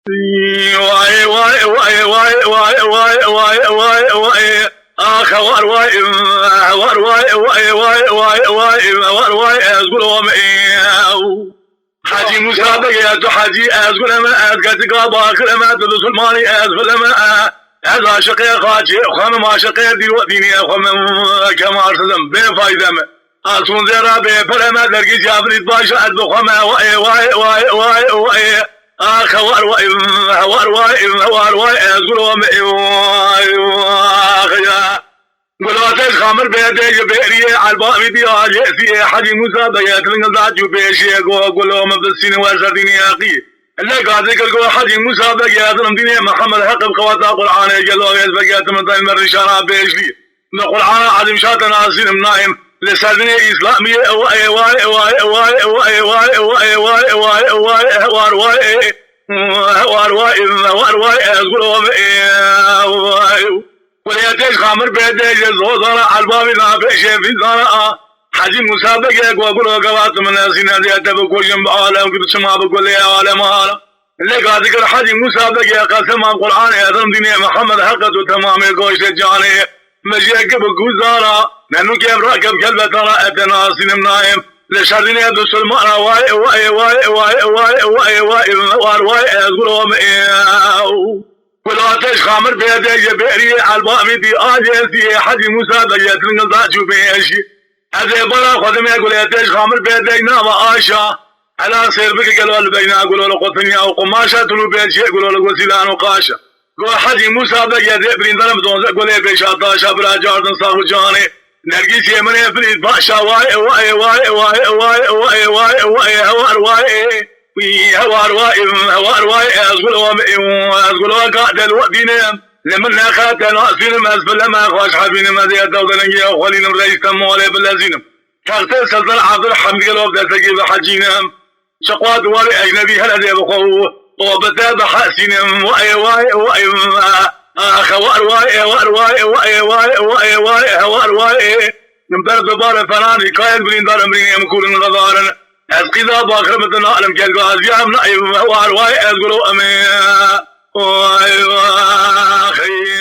واي واي واي واي واي واي واي واي واي اخوار واي واي واي واي واي واي واي واي اقول حاجي مسابقة يا حاجي اقول ما اتقتك باكر ما تدخل مالي اقول ما هذا شقي خاجي خم ما شقي دي وديني خم كما ارسلم بفايده اصون زرا بفلما درجي جابري باشا ادخم واي واي واي واي واي اخوار واي واي واي واي اقول ما قلواتش خامر بيدي بيري على البابي دي في حاجي مسابقة تلقى جو بيشي قولوا مبسين واسدين يا اخي اللي قاعد يقول حاجي مسابقة تلمدين محمد حق بقواتا قرآن قالوا يسبقات من طيب الرشارة بيشلي القرآن عظيم شاتنا سينم نايم لسالني إسلامية واي واي واي واي واي واي واي واي واي واي واي واي واي واي واي وليتش خامر بيدي زوزنا على الباب نافع شيء في زنا حجي مسابقة وأقول قوات من الناس دي بقول جنب عالم كنت سمع بقول يا عالم عالم اللي قاعد يقول حجي مسابقة قسم القرآن يا ذم دنيا محمد حقت وتمام القوش الجاني مجيك بقول زارا لأنه كيف راكب كلبة ترى أتنا سينم نايم لشردني هذا سلمان واي واي واي واي واي واي واي واي أقول ولاتش خامر بيدي بيري على البابي دي آجي حجي مسابقة تلقى جو بيشي هذا بلا خدمي يقول ياتش خامر بيدي نام آشا على سير بك قالوا البينا قالوا له قطنيا أو قماشة تلو بيشي قالوا له وسيلان وقاشا قال حجي مسابقة برين ظلم دون قال بيشا طاشا برا جاردن صاحب جاني نرجس يمني فريد باشا واي واي واي واي واي واي واي واي هوار واي هوار واي هوار واي أقول قاعد الوقتين لمن ناخذ ناسين مسبل ما خوش حبين ما زي الدولة وخلين الرئيس تموالي باللازم كارتل سلطان عبد الحمد لله بدأ تجيب حجينا شقوات والي أجنبي هل ذي بقوه وبتابع حسين واي واي واي خوار واي واي واي واي واي واي واي هوار واي نمبر دبار فلان كاين بلين دار أمريكا مكون غدارا أسقيدا باخر مثل عالم كالغاز يا من هوار واي أقولوا أمين واي واي